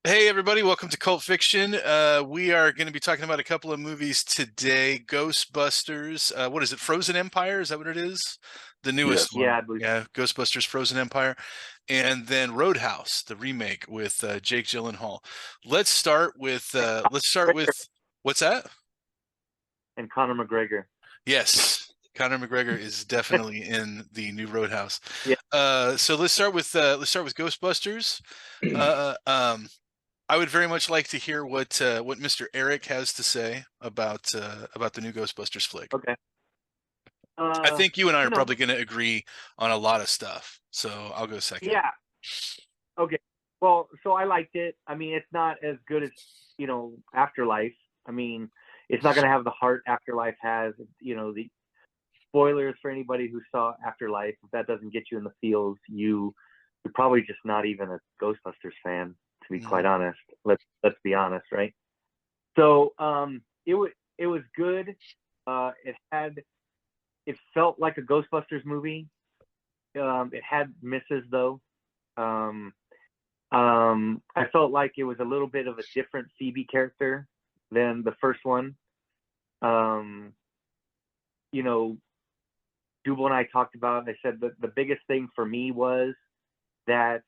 Hey everybody, welcome to Cult Fiction. We are going to be talking about a couple of movies today. Ghostbusters, what is it? Frozen Empire, is that what it is? The Yes. newest Yeah, one. I believe. Yeah, Ghostbusters Frozen Empire. And then Roadhouse, the remake with Jake Gyllenhaal. Let's start with what's that? And Conor McGregor. Yes. Conor McGregor is definitely in the new Roadhouse. Yeah. So let's start with Ghostbusters. Uh, um, I would very much like to hear what Mr. Eric has to say about the new Ghostbusters flick. Okay. I Uh, think you and I you are know, probably going to agree on a lot of stuff, so I'll go second. yeah. Okay. Well, so I liked it. I mean, it's not as good as Afterlife. I mean, it's not going to have the heart Afterlife has. The spoilers for anybody who saw Afterlife. If that doesn't get you in the feels, you're probably just not even a Ghostbusters fan. To be quite Mm. honest, let's be honest, right? So, it was good. It felt like a Ghostbusters movie. It had misses though. Um, I felt like it was a little bit of a different Phoebe character than the first one. Um, you know, Jubal and I talked about. I said that the biggest thing for me was that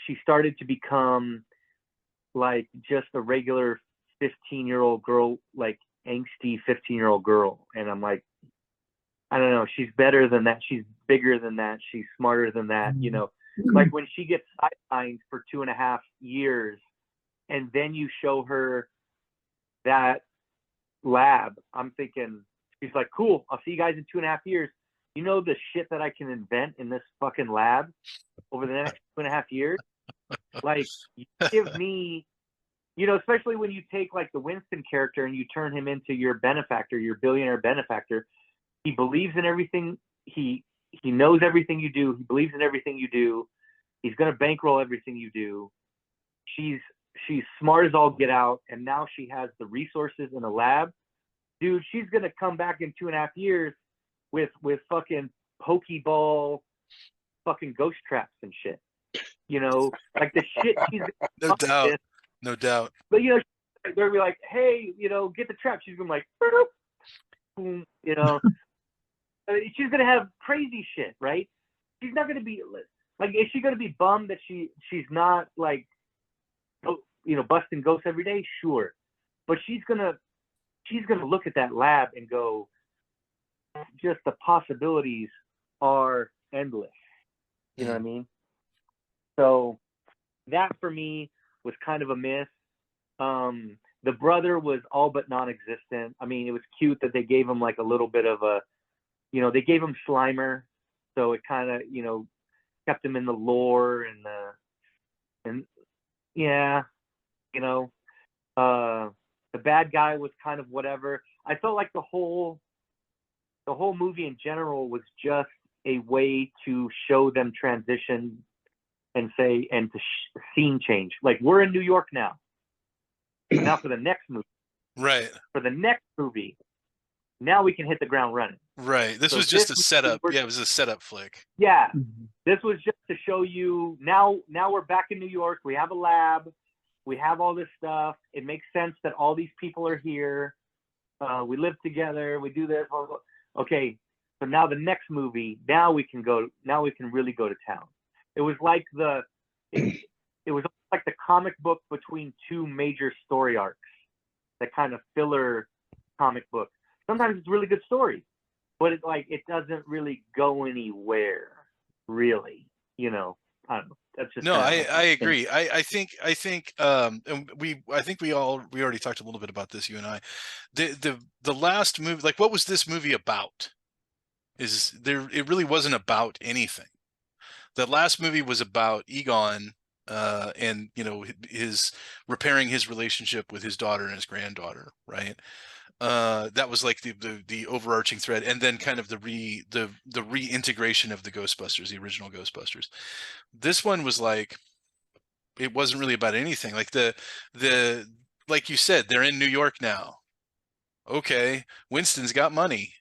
she started to become like just a regular 15-year-old girl, like angsty 15-year-old girl, and I'm like, I don't know. She's better than that. She's bigger than that. She's smarter than that. Like when she gets sidelined for 2.5 years, and then you show her that lab. I'm thinking she's like, cool. I'll see you guys in 2.5 years. You know the shit that I can invent in this fucking lab over the next 2.5 years. Like, you give me, especially when you take like the Winston character and you turn him into your benefactor, your billionaire benefactor. He believes in everything. He knows everything you do. He believes in everything you do. He's going to bankroll everything you do. She's she's smart as all get out, and now she has the resources in a lab. Dude, she's going to come back in 2.5 years with fucking pokeball, fucking ghost traps and shit. Like the shit she's No up doubt, with. no doubt. But they're gonna be like, hey, get the trap. She's gonna be like, boom, she's gonna have crazy shit, right? She's not gonna be like, is she gonna be bummed that she's not like, busting ghosts every day? Sure, but she's gonna look at that lab and go, just the possibilities are endless. You know what I Mm. mean? So that for me was kind of a miss. The brother was all but non-existent. I mean, it was cute that they gave him like a little bit of a, they gave him Slimer, so it kind of, kept him in the lore and yeah, you know, uh, the bad guy was kind of whatever. I felt like the whole movie in general was just a way to show them transition and say and to scene change. Like, we're in New York now. Now for the next movie, Right, for the next movie, now we can hit the ground running. right. This So was this just a movie, setup. Yeah, it was a setup flick. yeah, this was just to show you now. Now we're back in New York. We have a lab. We have all this stuff. It makes sense that all these people are here. We live together. We do this. Blah, blah, blah. Okay, so now the next movie. Now we can go. Now we can really go to town. It was like it was like the comic book between two major story arcs. That kind of filler comic book. Sometimes it's really good stories, but it doesn't really go anywhere. Really, I don't know. That's just No, kind of I my opinion. agree. I think and we already talked a little bit about this, you and I. The last movie, like, what was this movie about? Is there It really wasn't about anything. The last movie was about Egon, and his repairing his relationship with his daughter and his granddaughter, right? That was like the overarching thread, and then kind of the reintegration of the Ghostbusters, the original Ghostbusters. This one was like, it wasn't really about anything. Like the like you said, they're in New York now. Okay, Winston's got money.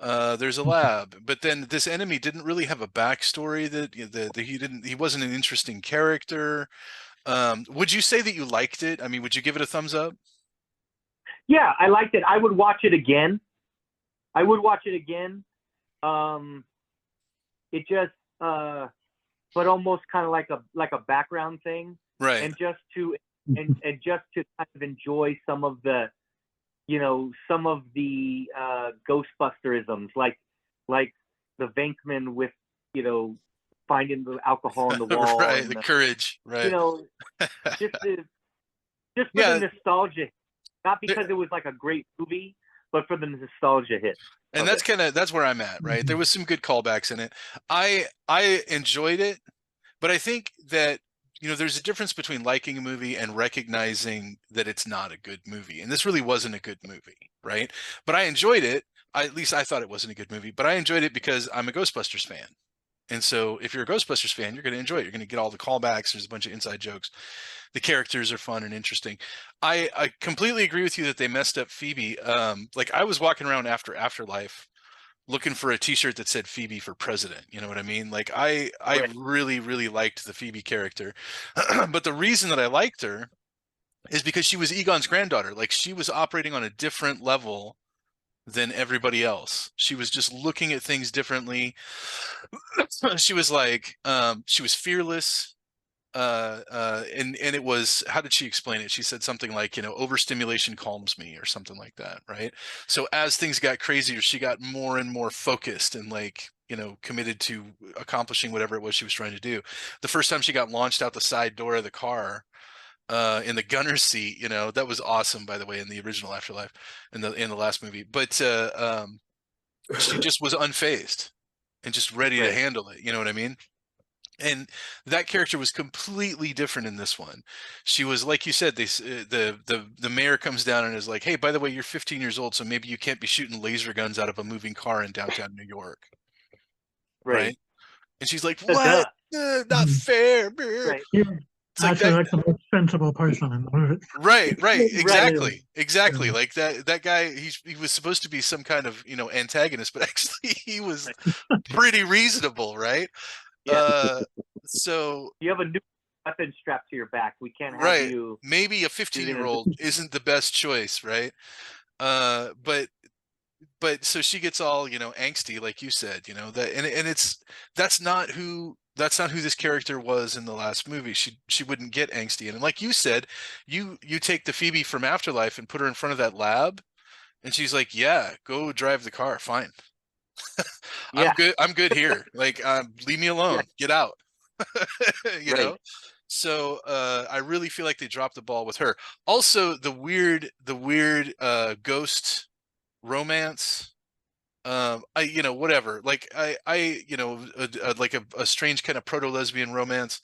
There's a lab, but then this enemy didn't really have a backstory. That he wasn't an interesting character. Would you say that you liked it? I mean, would you give it a thumbs up? Yeah, I liked it. I would watch it again. I would watch it again. Um, it just, but almost kind of like a background thing, Right. and just to and just to kind of enjoy some of the, some of the Ghostbusterisms, like the Venkman with, finding the alcohol in the wall, Right. and The courage. you Right. know just the, just for the Yeah. nostalgia, not because it was like a great movie, but for the nostalgia hit And of it. that's where I'm at, right? There was some good callbacks in it. I enjoyed it, but I think that there's a difference between liking a movie and recognizing that it's not a good movie. And this really wasn't a good movie, right? But I enjoyed it. At least I thought it wasn't a good movie, but I enjoyed it because I'm a Ghostbusters fan. And so if you're a Ghostbusters fan, you're going to enjoy it. You're going to get all the callbacks. There's a bunch of inside jokes. The characters are fun and interesting. I completely agree with you that they messed up Phoebe. Like I was walking around after Afterlife looking for a t-shirt that said Phoebe for president. You know what I mean? Like I Right. really, really liked the Phoebe character. But the reason that I liked her is because she was Egon's granddaughter. Like she was operating on a different level than everybody else. She was just looking at things differently. She was like, she was fearless. And it was, how did she explain it? She said something like, overstimulation calms me or something like that, right? So as things got crazier, she got more and more focused and like, committed to accomplishing whatever it was she was trying to do. The first time she got launched out the side door of the car, in the gunner's seat, that was awesome, by the way, in the original Afterlife, in the last movie. But she just was unfazed and just ready to Right. handle it. You know what I mean? And that character was completely different in this one. She was, like you said, the mayor comes down and is like, "Hey, by the way, you're 15 years old, so maybe you can't be shooting laser guns out of a moving car in downtown New York, Right. right?" And she's like, Duh. "What? Not fair." Brr." Right. He was It's like actually that. like the most sensible person in the movie. Right, right, Right. exactly, exactly. Like that guy. He was supposed to be some kind of antagonist, but actually he was Right. pretty reasonable, right? Yeah. Uh, so You have a new weapon strapped to your back. We can't have right. you Maybe a shooting 15-year-old isn't the best choice, right? But so she gets all, angsty, like you said, that and that's not who this character was in the last movie. She wouldn't get angsty. And like you said, you take the Phoebe from Afterlife and put her in front of that lab, and she's like, "Yeah, go drive the car. Fine. I'm Yeah. good. I'm good here. Like, leave me Yeah. alone. Get out." you Right. know so I really feel like they dropped the ball with her. Also, the weird ghost romance, I whatever, like I like a strange kind of proto-lesbian romance.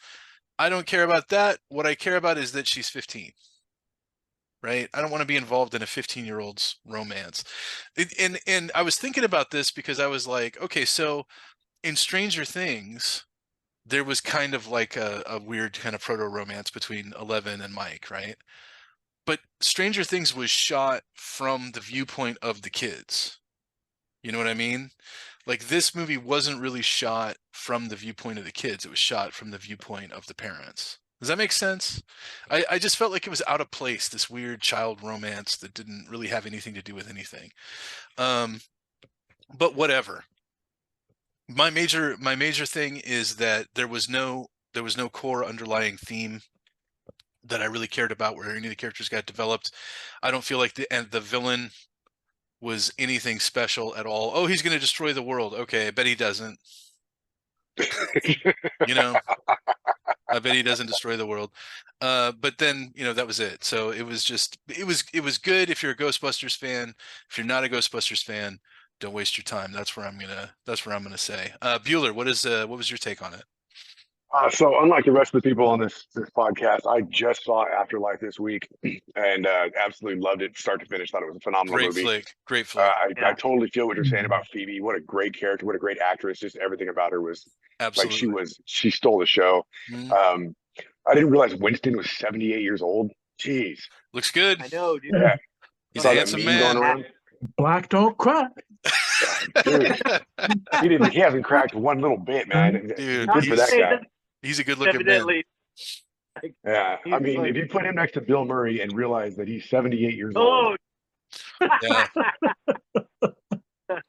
I don't care about that. What I care about is that she's 15, right? I don't want to be involved in a 15-year-old's romance. And I was thinking about this because I was like, okay, so in Stranger Things there was kind of like a weird kind of proto romance between Eleven and Mike, right? But Stranger Things was shot from the viewpoint of the kids. You know what I mean? Like this movie wasn't really shot from the viewpoint of the kids. It was shot from the viewpoint of the parents. Does that make sense? I just felt like it was out of place, this weird child romance that didn't really have anything to do with anything. Um, but whatever. My major thing is that there was no core underlying theme that I really cared about where any of the characters got developed. I don't feel like the villain was anything special at all. Oh, he's going to destroy the world. Okay, I bet he doesn't. You know, I bet he doesn't destroy the world. But then, that was it. So it was good if you're a Ghostbusters fan. If you're not a Ghostbusters fan, don't waste your time. That's where I'm gonna say. Bueller, what was your take on it? So unlike the rest of the people on this podcast, I just saw Afterlife this week and absolutely loved it start to finish. Thought it was a phenomenal Great movie. flick. Great flick. I totally feel what you're saying about Phoebe. What a great character. What a great actress. Just everything about her was like Absolutely. she stole the show. Mhm. I didn't realize Winston was 78 years old. Jeez. Looks good. I know, dude. Yeah. He's Saw a that handsome meme going man. around. Black don't cry. Dude, he hasn't cracked one little bit, man. Dude, Good for that Hey, guy. he's a good looking man. evidently, Yeah, I He's mean, like, if you put him next to Bill Murray and realize that he's 78 years old, oh, Yeah.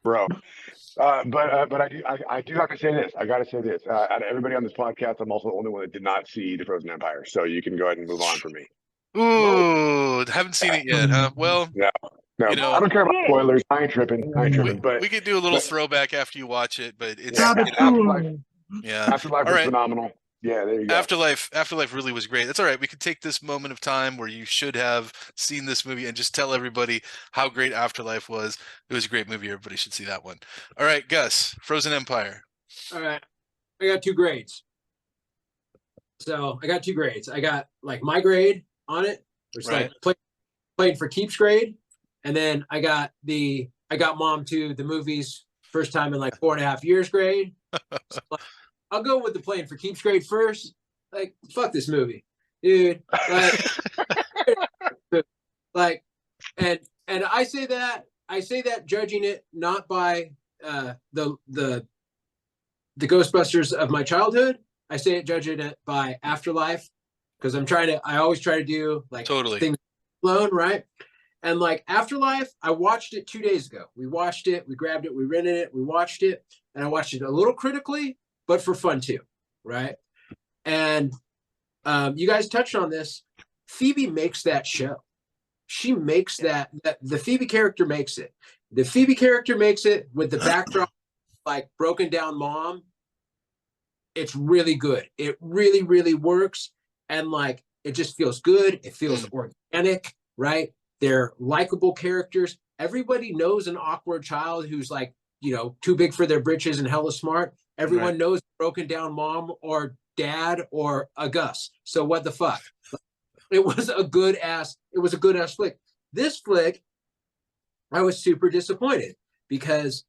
bro. But I do have to say this. I got to say this. Out of everybody on this podcast, I'm also the only one that did not see the Frozen Empire. So you can go ahead and move on from me. Ooh, haven't seen it yet, huh? Well, No, no, you I know, don't care about shit. spoilers. I ain't tripping. I ain't tripping. we could do a little throwback after you watch it, but it's Yeah, Rabbit you know, Afterlife. Fool. yeah. Afterlife All was right. phenomenal. Yeah, there you go. Afterlife really was great. That's all right. We could take this moment of time where you should have seen this movie and just tell everybody how great Afterlife was. It was a great movie. Everybody should see that one. All right, Gus, Frozen Empire. All right. I got 2 grades. So I got 2 grades. I got like my grade on it, which is Right. like played for keeps grade. And then I got mom to the movies first time in like 4.5 years grade. So, like, I'll go with the playing for keeps grade first. Like, fuck this movie, dude. Like, and I say that judging it not by the Ghostbusters of my childhood. I say it judging it by Afterlife, because I always try to do like Totally. things alone, right? And like Afterlife, I watched it 2 days ago. We watched it, we grabbed it, we rented it, we watched it, and I watched it a little critically, but for fun too, right? And you guys touched on this. Phoebe makes that show. She makes that the Phoebe character makes it. The Phoebe character makes it with the backdrop, like broken down mom. It's really good. It really, really works. And like, it just feels good. It feels organic, right? They're likable characters. Everybody knows an awkward child who's like, too big for their britches and hella smart. Everyone knows broken down mom or dad or a Gus. So what the fuck? It was a good ass flick. This flick, I was super disappointed because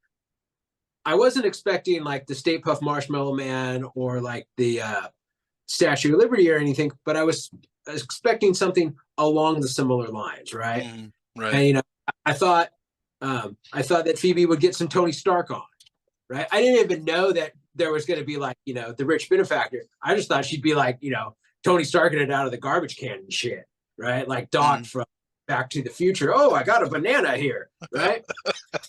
I wasn't expecting like the Stay Puft Marshmallow Man or like the Statue of Liberty or anything, but I was expecting something along the similar lines, right? Right. And I thought that Phoebe would get some Tony Stark on, right? I didn't even know that there was going to be like the rich benefactor. I just thought she'd be like Tony Starking it out of the garbage can and shit, right? Like Doc from Back to the Future. Oh, I got a banana here, right?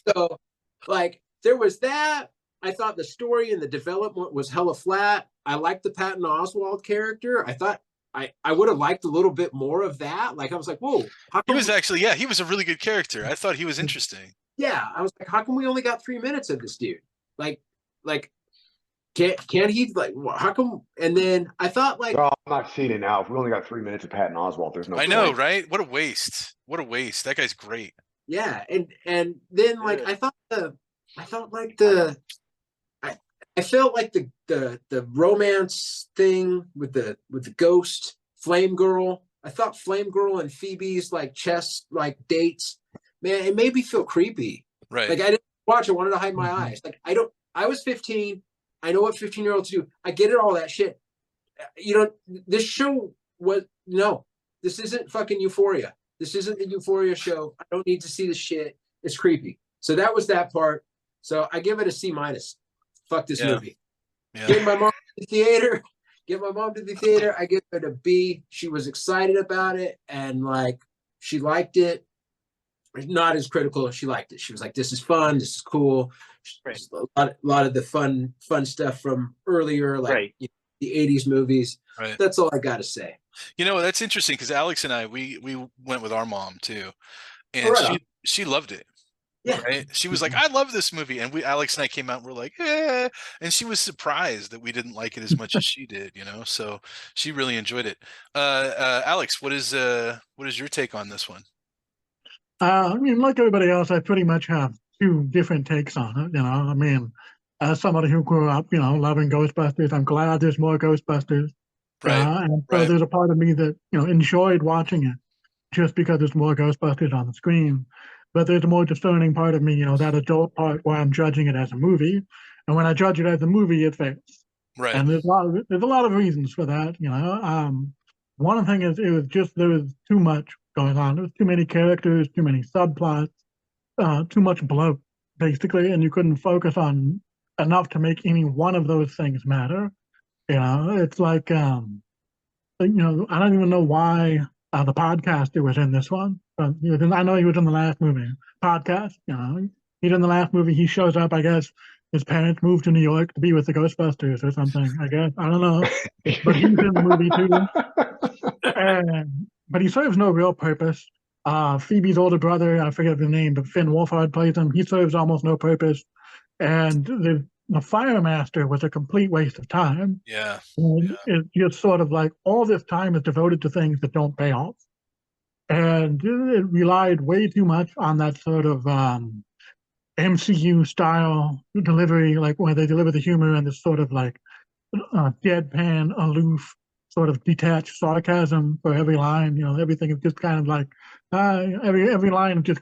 So, like, there was that. I thought the story and the development was hella flat. I liked the Patton Oswalt character. I thought I would have liked a little bit more of that. Like, I was like, whoa. He was actually, he was a really good character. I thought he was interesting. Yeah, I was like, how come we only got 3 minutes of this dude? Like, can't he, like, how come? And then I thought, like, Oh, I'm not seeing it now. If we only got 3 minutes of Patton Oswalt, there's no I know, point. right? What a waste. What a waste. That guy's great. yeah, and then like I felt like the romance thing with the ghost Flame Girl. I thought Flame Girl and Phoebe's like chess like dates, man, it made me feel creepy. Right. Like I didn't watch. I wanted to hide my eyes. Like I was 15. I know what 15-year-olds do. I get it, all that shit. This show was this isn't fucking Euphoria. This isn't the Euphoria show. I don't need to see this shit. It's creepy. So that was that part. So I give it a C-. Fuck this movie. Yeah. Get my mom to the theater. I give it a B. She was excited about it and like she liked it. Not as critical. She liked it. She was like, "This is fun. This is cool." Right. A lot of the fun stuff from earlier, like the '80s movies. Right. That's all I got to say. That's interesting because Alex and I we went with our mom too, and she loved it. Yeah. Right. She was like, "I love this movie," and Alex and I came out and we're like, "Eh," and she was surprised that we didn't like it as much as she did. So she really enjoyed it. Alex, what is your take on this one? I mean, like everybody else, I pretty much have 2 different takes on it. I mean, as somebody who grew up, loving Ghostbusters, I'm glad there's more Ghostbusters. Right. And so there's a part of me that, enjoyed watching it just because there's more Ghostbusters on the screen. But there's a more discerning part of me, that adult part where I'm judging it as a movie. And when I judge it as a movie, it fails. Right. And there's a lot of reasons for that. One thing is there was too much going on. There was too many characters, too many subplots, too much bloat, basically, and you couldn't focus on enough to make any one of those things matter. It's like you know, I don't even know why the podcaster was in this one. But I know he was in the last movie. Podcast, you know, he's in the last movie. He shows up. I guess his parents moved to New York to be with the Ghostbusters or something. I guess I don't know, but he's in the movie too. But he serves no real purpose. Phoebe's older brother, I forget the name, but Finn Wolfhard plays him. He serves almost no purpose. And the Fire Master was a complete waste of time. Yeah. And it's just sort of like all this time is devoted to things that don't pay off. And it relied way too much on that sort of MCU style delivery, like where they deliver the humor and this sort of like deadpan, aloof, sort of detached sarcasm for every line. You know, everything is just kind of like every line is just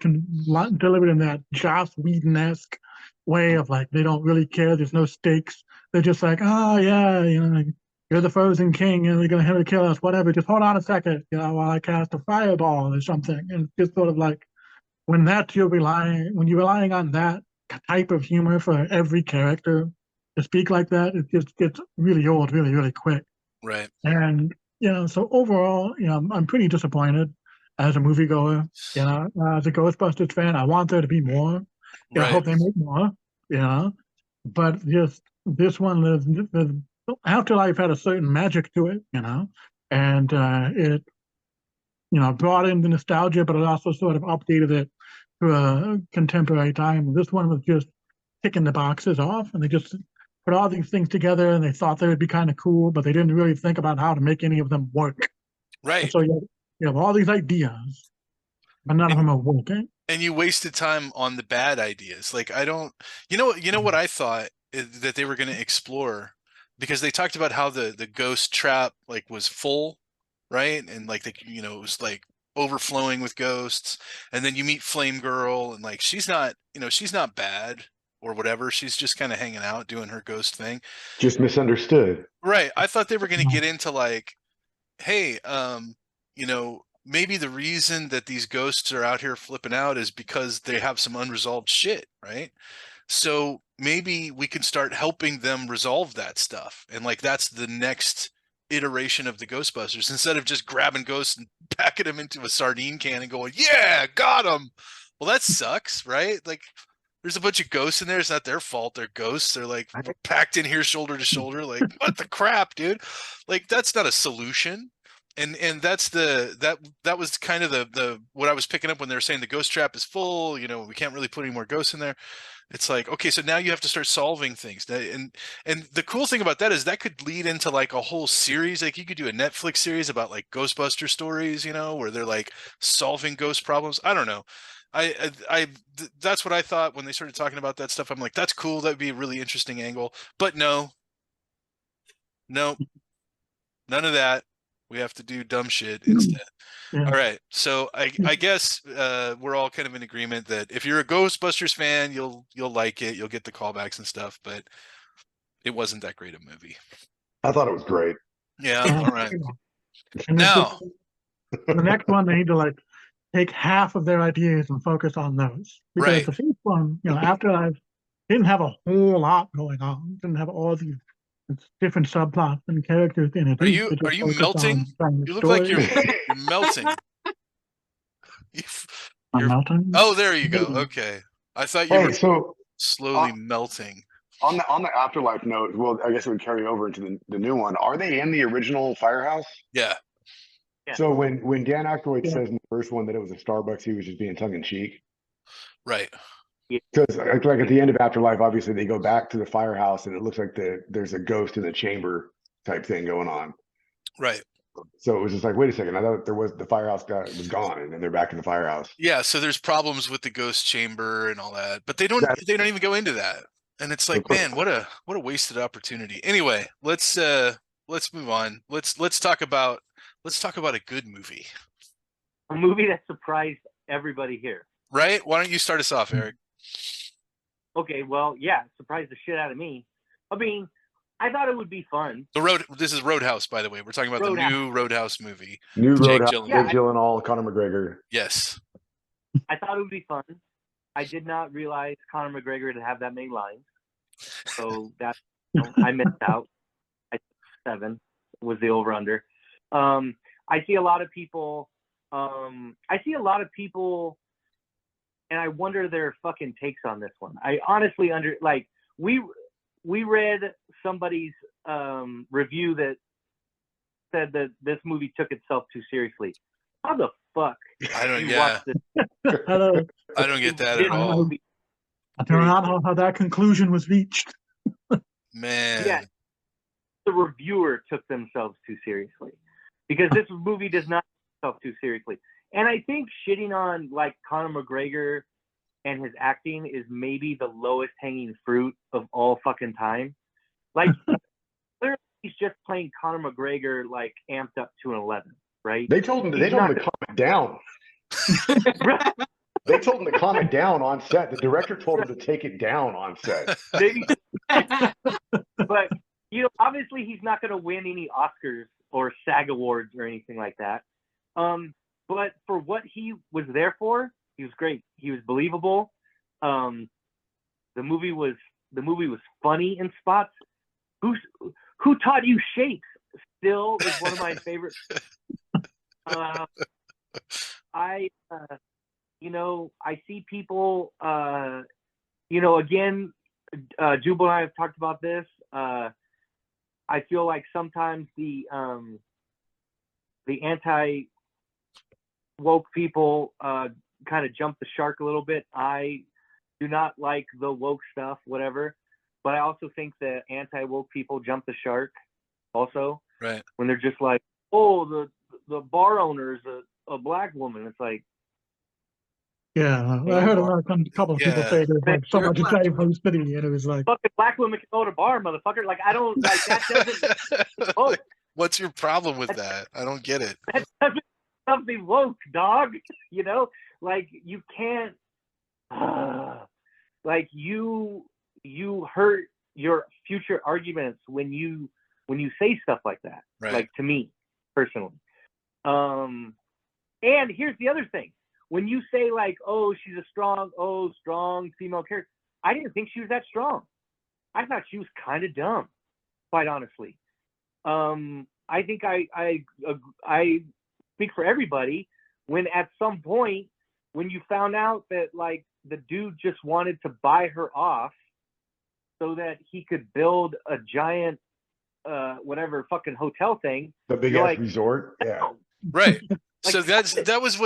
delivered in that Joss Whedon-esque way of like they don't really care. There's no stakes. They're just like, oh yeah, you know, like, you're the Frozen King and they're gonna have to kill us. Whatever. Just hold on a second, you know, while I cast a fireball or something. And it's just sort of like when you're relying on that type of humor for every character to speak like that, it just gets really old, really, really quick. Right. And you know, so overall, you know, I'm pretty disappointed as a moviegoer. You know, as a Ghostbusters fan, I want there to be more. Yeah, I Right. hope they make more. You know, but just this one, the Afterlife had a certain magic to it. You know, and it you know brought in the nostalgia, but it also sort of updated it to a contemporary time. This one was just ticking the boxes off, and they just put all these things together, and they thought they would be kind of cool, but they didn't really think about how to make any of them work. And Right. so you have all these ideas, but none of them are working. And you wasted time on the bad ideas. Like I don't, you know what I thought that they were going to explore, because they talked about how the ghost trap like was full, right? And like it was like overflowing with ghosts. And then you meet Flame Girl, and like she's not bad or whatever. She's just kind of hanging out doing her ghost thing. Just misunderstood. Right. I thought they were going to No. get into like, hey, maybe the reason that these ghosts are out here flipping out is because they have some unresolved shit, right? So maybe we can start helping them resolve that stuff. And like that's the next iteration of the Ghostbusters, instead of just grabbing ghosts and packing them into a sardine can and going, yeah, got them. Well, that sucks, right? Like there's a bunch of ghosts in there. It's not their fault. They're ghosts. They're like packed in here shoulder to shoulder. Like, what the crap, dude? Like, that's not a solution. And that's that was kind of the what I was picking up when they were saying the ghost trap is full. We can't really put any more ghosts in there. It's like, okay, so now you have to start solving things. And the cool thing about that is that could lead into like a whole series. Like you could do a Netflix series about like Ghostbuster stories, where they're like solving ghost problems. I don't know. That's what I thought when they started talking about that stuff. I'm like, that's cool. That'd be a really interesting angle. But no, none of that. We have to do dumb shit instead. Yeah. All right. So I guess we're all kind of in agreement that if you're a Ghostbusters fan, you'll like it. You'll get the callbacks and stuff, but it wasn't that great a movie. I thought it was great. Yeah. All right. And Now, the next one, they need to like take half of their ideas and focus on those. Because right. the first one, you know, Afterlife didn't have a whole lot going on. Didn't have all these different subplots and characters in it. Are It you just focused melting? on telling the You look like story. you're melting. I'm You're melting. Oh, there you go. Okay. I thought you Hey, were so slowly melting. on the afterlife note, well, I guess it would carry over into the new one. Are they in the original firehouse? Yeah. Yeah. So when Dan Aykroyd Yeah. says in the first one that it was a Starbucks, he was just being tongue in cheek. Right. Because like at the end of Afterlife, obviously they go back to the firehouse and it looks like there's a ghost in the chamber type thing going on. Right. So it was just like, wait a second, I thought the firehouse guy was gone, and then they're back in the firehouse. Yeah, so there's problems with the ghost chamber and all that, but they don't even go into that. And it's like, man, what a wasted opportunity. Anyway, let's move on. Let's talk about a good movie. A movie that surprised everybody here. Right? Why don't you start us off, Eric? Okay, well, yeah, surprised the shit out of me. I mean, I thought it would be fun. This is Roadhouse, by the way. We're talking about the new Roadhouse movie. New Jake Roadhouse, Gyllenhaal. Jake Gyllenhaal, Conor McGregor. Yes. I thought it would be fun. I did not realize Conor McGregor to have that many lines. So I missed out. 7 was the over-under. I see a lot of people. And I wonder their fucking takes on this one. I honestly we read somebody's review that said that this movie took itself too seriously. How the fuck I don't. you Yeah, watch this? I don't get that at all, I don't know how that conclusion was reached. man. Yeah, the reviewer took themselves too seriously because this movie does not take itself too seriously. And I think shitting on like Conor McGregor and his acting is maybe the lowest hanging fruit of all fucking time. Like, clearly he's just playing Conor McGregor like amped up to an 11, right? They told him to calm it down. They told him to calm it down on set. The director told him to take it down on set. Maybe, but you know, obviously he's not going to win any Oscars or SAG awards or anything like that. But for what he was there for, he was great. He was believable. The movie was funny in spots. Who taught you shapes? Still is one of my favorite. I see people. Again, Jubal and I have talked about this. I feel like sometimes the anti woke people kind of jump the shark a little bit. I do not like the woke stuff, whatever, but I also think that anti woke people jump the shark also, right? When they're just like, oh, the bar owner's a black woman. It's like, yeah, I heard a couple of people say there's like so much diversity, and it was like, fucking black women can go to bar, motherfucker. Like, I don't like that. Doesn't like, what's your problem with that? I don't get it. That doesn't something woke, dog. You know, like you can't. Like you hurt your future arguments when you say stuff like that. Right. Like, to me personally. And here's the other thing. When you say like, oh, she's a strong female character, I didn't think she was that strong. I thought she was kind of dumb, quite honestly. I think I speak for everybody when at some point when you found out that like the dude just wanted to buy her off so that he could build a giant whatever fucking hotel thing. The big ass resort. Yeah. Right. So that was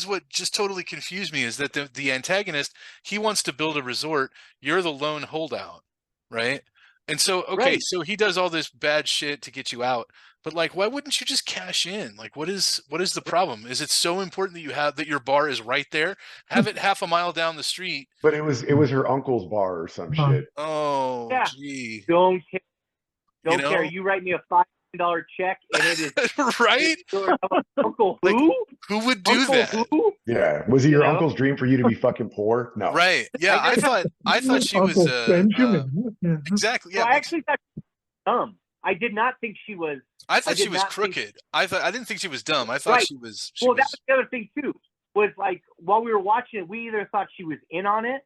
what just totally confused me, is that the antagonist, he wants to build a resort, you're the lone holdout, right? And so so he does all this bad shit to get you out, but like, why wouldn't you just cash in? Like, what is the problem? Is it so important that your bar is right there? Have it half a mile down the street. But it was her uncle's bar or some shit. Oh, yeah. Gee. Don't care. You write me a $5 check and it is right. Uncle like, who would do Uncle that? Who? Yeah. Was it your uncle's dream for you to be fucking poor? No. Right. Yeah. I thought she was exactly. Yeah. So I actually thought she was dumb. I did not think she was. I thought she was crooked. I didn't think she was dumb. I thought she was. That was the other thing too. Was like while we were watching it, we either thought she was in on it,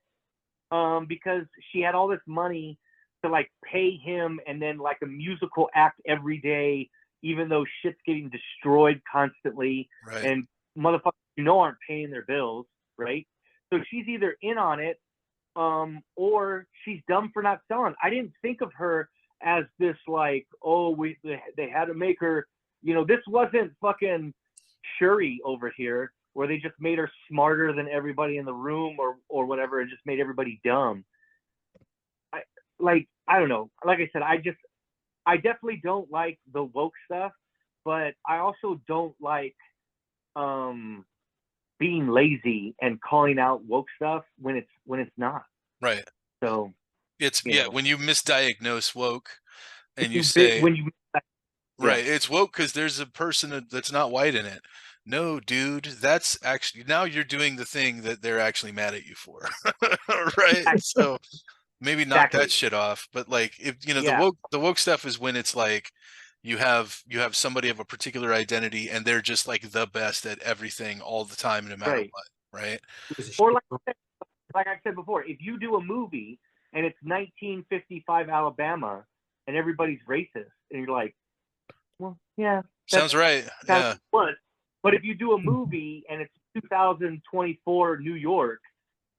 because she had all this money to like pay him and then like a musical act every day, even though shit's getting destroyed constantly, right. And motherfuckers aren't paying their bills, right? So she's either in on it, or she's dumb for not selling. I didn't think of her as this like, they had to make her, this wasn't fucking Shuri over here where they just made her smarter than everybody in the room or whatever and just made everybody dumb. I don't know. Like I said, I definitely don't like the woke stuff, but I also don't like being lazy and calling out woke stuff when it's not. Right. So it's when you misdiagnose woke and you say right, it's woke because there's a person that's not white in it. No, dude, that's actually, now you're doing the thing that they're actually mad at you for. Right. So maybe knock that shit off. But like, if the woke stuff is when it's like you have somebody of a particular identity and they're just like the best at everything all the time, no matter what. Right. Or like I said before, if you do a movie and it's 1955 Alabama and everybody's racist and you're like, well, Yeah, Sounds right. that's Yeah. what. But if you do a movie and it's 2024 New York,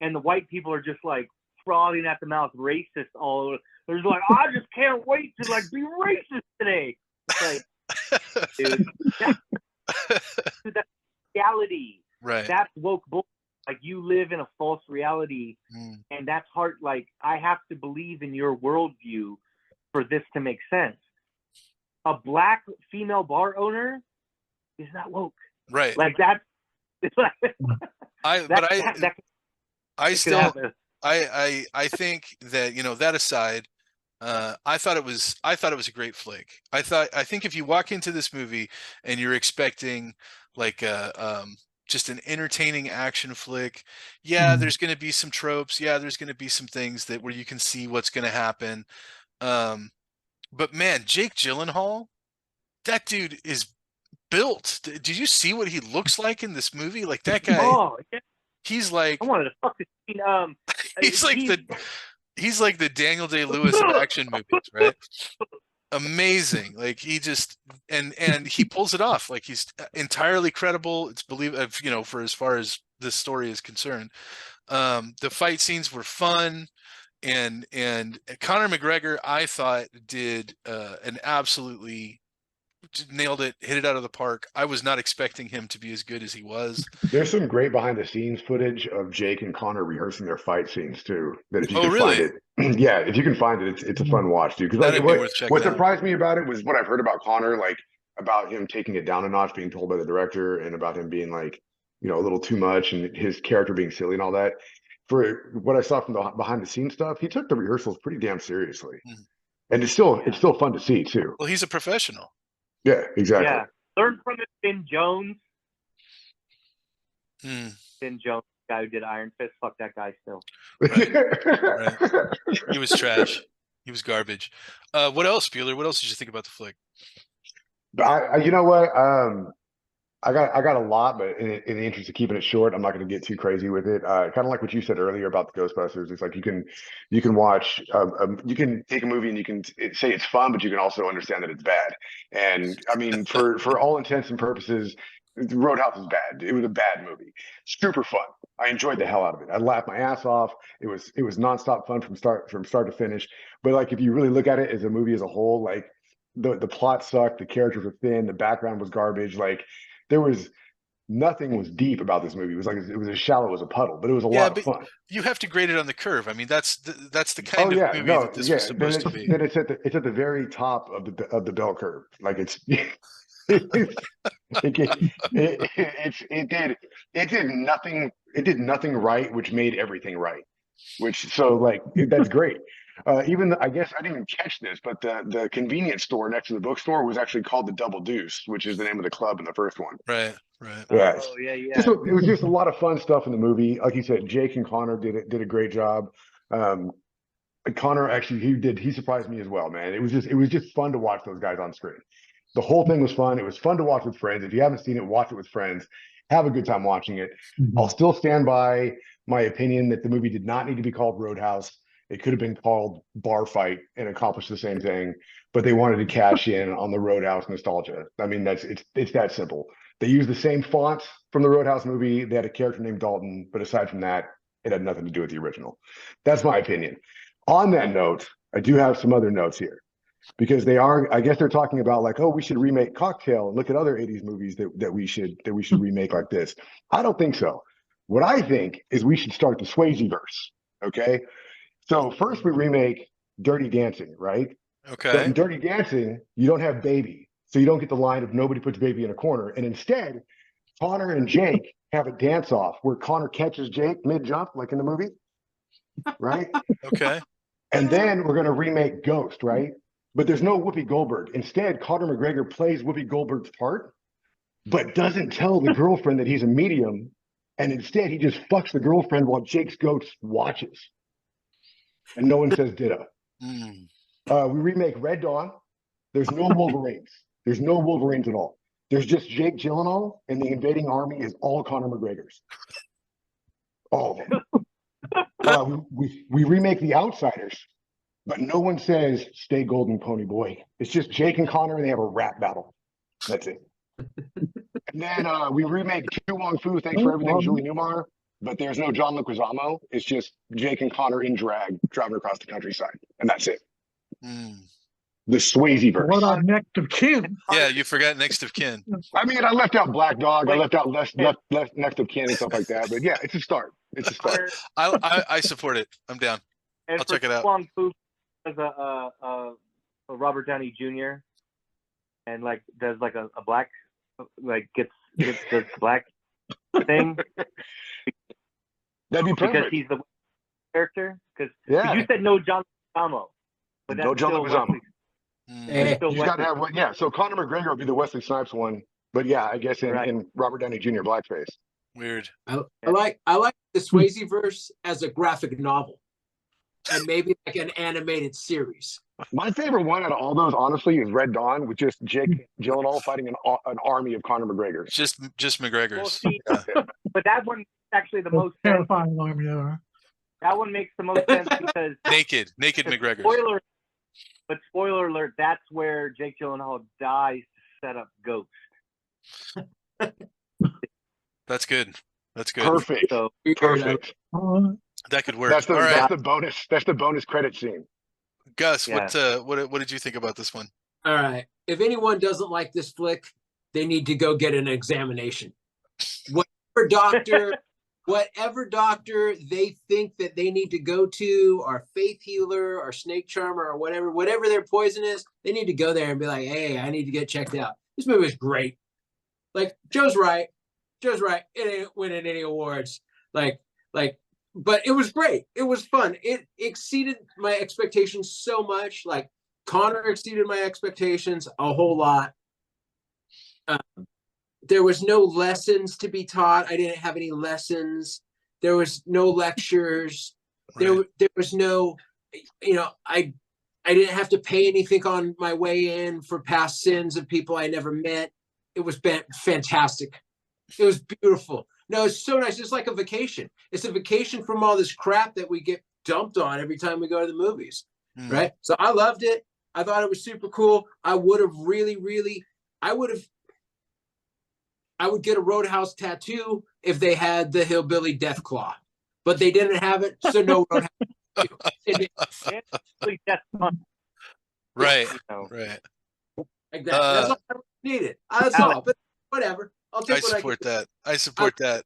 and the white people are just like frothing at the mouth, racist all over, they're just like, I just can't wait to like be racist today. It's like, dude, that's reality. Right. That's woke bull. Like you live in a false reality, and that's hard. Like I have to believe in your worldview for this to make sense. A black female bar owner is not woke. Right. Like that's. It's like, I think that, you know, that aside, I thought it was a great flick. I think if you walk into this movie and you're expecting like just an entertaining action flick, yeah, there's going to be some tropes, yeah, there's going to be some things that where you can see what's going to happen. But man, Jake Gyllenhaal, that dude is built. Did you see what he looks like in this movie? Like that guy, oh, yeah. he's like, I wanted to fuck this scene. he's like the Daniel Day-Lewis of action movies, right? Amazing. Like he just and he pulls it off. Like he's entirely credible. It's you know, for as far as this story is concerned. The fight scenes were fun, and Conor McGregor, I thought, did an absolutely nailed it, hit it out of the park. I was not expecting him to be as good as he was. There's some great behind the scenes footage of Jake and Connor rehearsing their fight scenes too. That if you can find it, yeah, if you can find it, it's a fun watch, dude. Because like, what surprised me about it was what I've heard about Connor, like about him taking it down a notch, being told by the director, and about him being like, you know, a little too much, and his character being silly and all that. For what I saw from the behind the scenes stuff, he took the rehearsals pretty damn seriously, and it's still fun to see too. Well, he's a professional. Yeah, exactly. Yeah, learn from it. Finn Jones. Finn Jones, the guy who did Iron Fist. Fuck that guy still. Right. He was trash. He was garbage. What else, Bueller? What else did you think about the flick? You know what? I got a lot, but in the interest of keeping it short, I'm not going to get too crazy with it. Kind of like what you said earlier about the Ghostbusters. It's like you can watch, you can take a movie and you can say it's fun, but you can also understand that it's bad. And I mean, for all intents and purposes, Roadhouse is bad. It was a bad movie. Super fun. I enjoyed the hell out of it. I laughed my ass off. It was nonstop fun from start to finish. But like if you really look at it as a movie as a whole, like the plot sucked, the characters were thin, the background was garbage. Like there was nothing was deep about this movie. It was like it was as shallow as a puddle, but it was a lot of fun. You have to grade it on the curve. I mean, that's the kind of movie that this was supposed to be. Then it's at the very top of the bell curve. Like it did nothing right, which made everything right. That's great. I guess I didn't even catch this, but the convenience store next to the bookstore was actually called the Double Deuce, which is the name of the club in the first one. Right. Yeah. Oh yeah. It was just a lot of fun stuff in the movie. Like you said, Jake and Connor did a great job. Connor actually he surprised me as well, man. It was just fun to watch those guys on screen. The whole thing was fun. It was fun to watch with friends. If you haven't seen it, watch it with friends. Have a good time watching it. I'll still stand by my opinion that the movie did not need to be called Roadhouse. It could have been called Bar Fight and accomplished the same thing, but they wanted to cash in on the Roadhouse nostalgia. I mean, it's that simple. They used the same font from the Roadhouse movie. They had a character named Dalton, but aside from that, it had nothing to do with the original. That's my opinion. On that note, I do have some other notes here because I guess they're talking about like, oh, we should remake Cocktail and look at other 80s movies that we should remake like this. I don't think so. What I think is we should start the Swayze-verse. Okay. So first we remake Dirty Dancing, right? Okay. But in Dirty Dancing, you don't have Baby. So you don't get the line of nobody puts Baby in a corner. And instead, Connor and Jake have a dance off where Connor catches Jake mid-jump, like in the movie. Right? Okay. And then we're going to remake Ghost, right? But there's no Whoopi Goldberg. Instead, Conor McGregor plays Whoopi Goldberg's part, but doesn't tell the girlfriend that he's a medium. And instead, he just fucks the girlfriend while Jake's ghost watches. And no one says ditto. We remake Red Dawn. There's no Wolverines. There's no Wolverines at all. There's just Jake Gyllenhaal, and the invading army is all Conor McGregor's. All of them. We remake The Outsiders, but no one says stay golden, pony boy. It's just Jake and Connor, and they have a rap battle. That's it. And then we remake Tu Wong Fu, Thanks for Everything, Julie Newmar. But there's no John Leguizamo. It's just Jake and Connor in drag driving across the countryside. And that's it. Mm. The Swayze verse. What about Next of Kin? Yeah, you forgot Next of Kin. I mean, I left out Black Dog. I left out left Next of Kin and stuff like that. But yeah, it's a start. It's a start. I support it. I'm down. And I'll check it out. Wong Fu as a Robert Downey Jr. and like does like a black like gets the black thing. That'd be perfect. Because he's the character. Because yeah. you said no John Leguizamo, but that's no John Leguizamo. Hey, He's got to have one. Yeah. So Conor McGregor would be the Wesley Snipes one, but yeah, I guess in Robert Downey Jr. blackface. Weird. I like the Swayze verse as a graphic novel, and maybe like an animated series. My favorite one out of all those, honestly, is Red Dawn with just Jake Gyllenhaal fighting an army of Conor McGregors. Just McGregor's. Well, see, but that one actually the most terrifying army ever. That one makes the most sense because naked McGregor. Spoiler alert, that's where Jake Gyllenhaal dies to set up Ghost. That's good. Perfect. So, perfect. That could work. That's the bonus. That's the bonus credit scene. Gus, yeah. what did you think about this one? All right. If anyone doesn't like this flick, they need to go get an examination. Whatever doctor they think that they need to go to, or faith healer, or snake charmer, or whatever their poison is, they need to go there and be like, hey, I need to get checked out. This movie is great. Like, Joe's right. It ain't winning any awards. But it was great. It was fun. It exceeded my expectations so much. Like, Connor exceeded my expectations a whole lot. There was no lessons to be taught. I didn't have any lessons. There was no lectures. Right. There was no, I didn't have to pay anything on my way in for past sins of people I never met. It was fantastic. It was beautiful. No, it's so nice. It's like a vacation. It's a vacation from all this crap that we get dumped on every time we go to the movies, right? So I loved it. I thought it was super cool. I would get a Roadhouse tattoo if they had the hillbilly death claw, but they didn't have it, so no Roadhouse tattoo. Right. Like that. That's all I needed. That's all. But whatever. I'll take what I support that. I support that.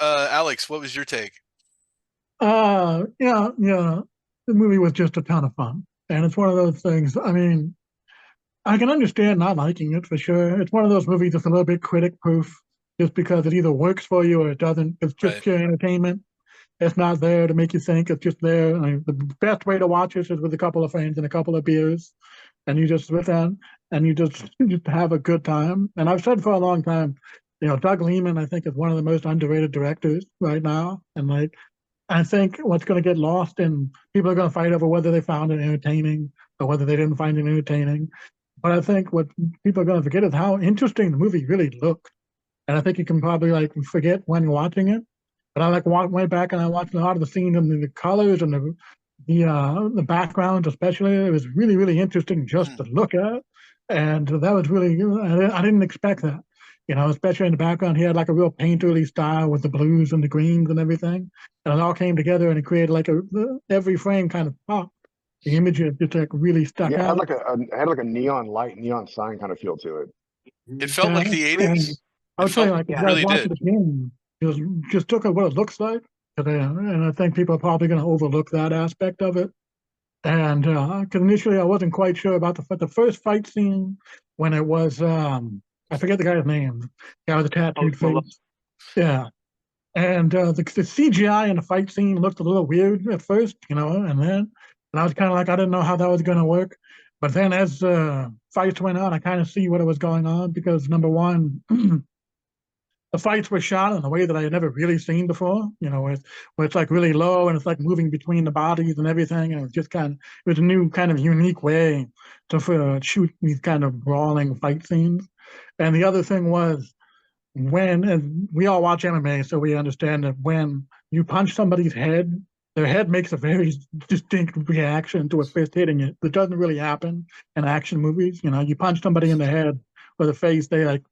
Alex, what was your take? Yeah. The movie was just a ton of fun, and it's one of those things. I mean, I can understand not liking it for sure. It's one of those movies that's a little bit critic-proof, just because it either works for you or it doesn't. It's just pure entertainment. It's not there to make you think. It's just there. I mean, the best way to watch it is with a couple of friends and a couple of beers, and you just sit down and you just have a good time. And I've said for a long time, Doug Liman, I think, is one of the most underrated directors right now. And like, I think what's going to get lost, and people are going to fight over whether they found it entertaining or whether they didn't find it entertaining. But I think what people are going to forget is how interesting the movie really looked. And I think you can probably forget when watching it. But I went back and I watched a lot of the scenes and the colors and the backgrounds, especially. It was really, really interesting just to look at. And that was really, I didn't expect that. Especially in the background, he had like a real painterly style with the blues and the greens and everything. And it all came together and it created every frame kind of popped. The images just really stuck out. It had like a neon sign kind of feel to it. It felt like the 80s. I would say, it really did. Just took what it looks like, and I think people are probably going to overlook that aspect of it. And because initially I wasn't quite sure about the first fight scene when it was I forget the guy's name, the guy with the tattooed face. Yeah, and the CGI in the fight scene looked a little weird at first, and I was kind of like, I didn't know how that was going to work. But then as fights went on, I kind of see what was going on, because number one, the fights were shot in a way that I had never really seen before, where it's like really low and it's like moving between the bodies and everything. And it was just it was a new kind of unique way to shoot these kind of brawling fight scenes. And the other thing was, and we all watch MMA, so we understand that when you punch somebody's head their head makes a very distinct reaction to a fist hitting it. That doesn't really happen in action movies. You know, you punch somebody in the head or the face, they like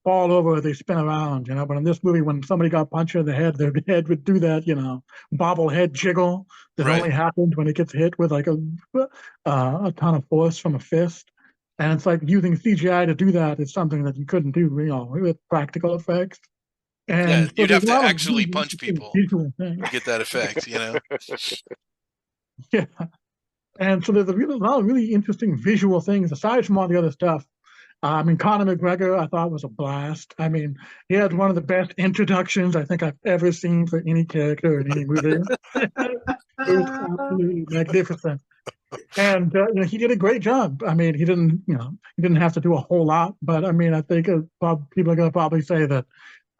fall over or they spin around, you know. But in this movie, when somebody got punched in the head, their head would do that, you know, bobblehead jiggle that Right. only happens when it gets hit with like a ton of force from a fist. And it's like using CGI to do that is something that you couldn't do, you know, with practical effects. Yeah, And so you'd there's have a to lot of actually really punch interesting people visual things. to get that effect, you know? Yeah. And so there's a lot of really interesting visual things aside from all the other stuff. I mean, Conor McGregor, I thought was a blast. I mean, he had one of the best introductions I think I've ever seen for any character in any movie. It was absolutely magnificent. And you know, he did a great job. I mean, he didn't have to do a whole lot, but I mean, I think people are going to probably say that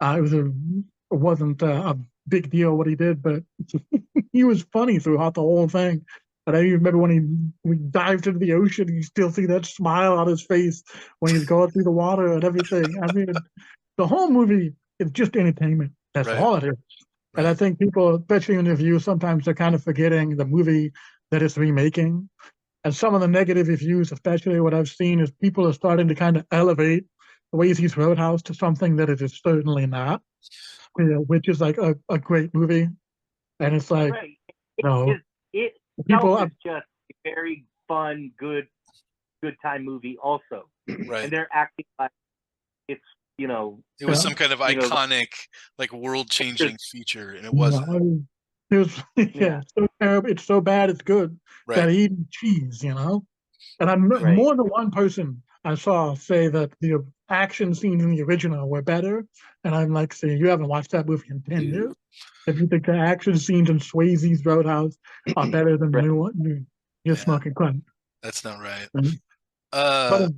it wasn't a big deal what he did, but he was funny throughout the whole thing. And I remember when we dived into the ocean, you still see that smile on his face when he's going through the water and everything. I mean, the whole movie is just entertainment. That's Right. all it is. And I Right. think people, especially in reviews, sometimes they're kind of forgetting the movie that it's remaking. And some of the negative reviews, especially what I've seen, is people are starting to kind of elevate Oasis Roadhouse to something that it is certainly not, you know, which is like a great movie. And it's like, Right. no, It itself people, is just a very fun, good time movie also. Right. And they're acting like it's, you know, It was Yeah. some kind of You know, iconic, like world-changing feature, and it no, wasn't. I mean, it was, yeah, Yeah. so terrible. It's so bad, it's good. Right. That eating cheese, you know? And I'm Right. more than one person I saw say that the action scenes in the original were better. And I'm like saying, you haven't watched that movie in 10 years. If you think the action scenes in Swayze's Roadhouse are better than the Right. new one, you're Yeah, smoking crack. that's not right. But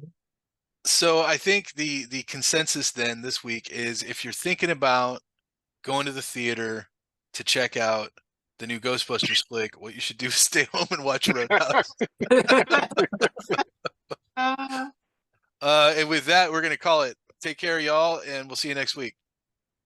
So I think the consensus then this week is, if you're thinking about going to the theater to check out the new Ghostbusters flick, what you should do is stay home and watch Roadhouse. And with that, we're gonna call it. Take care, y'all, and we'll see you next week.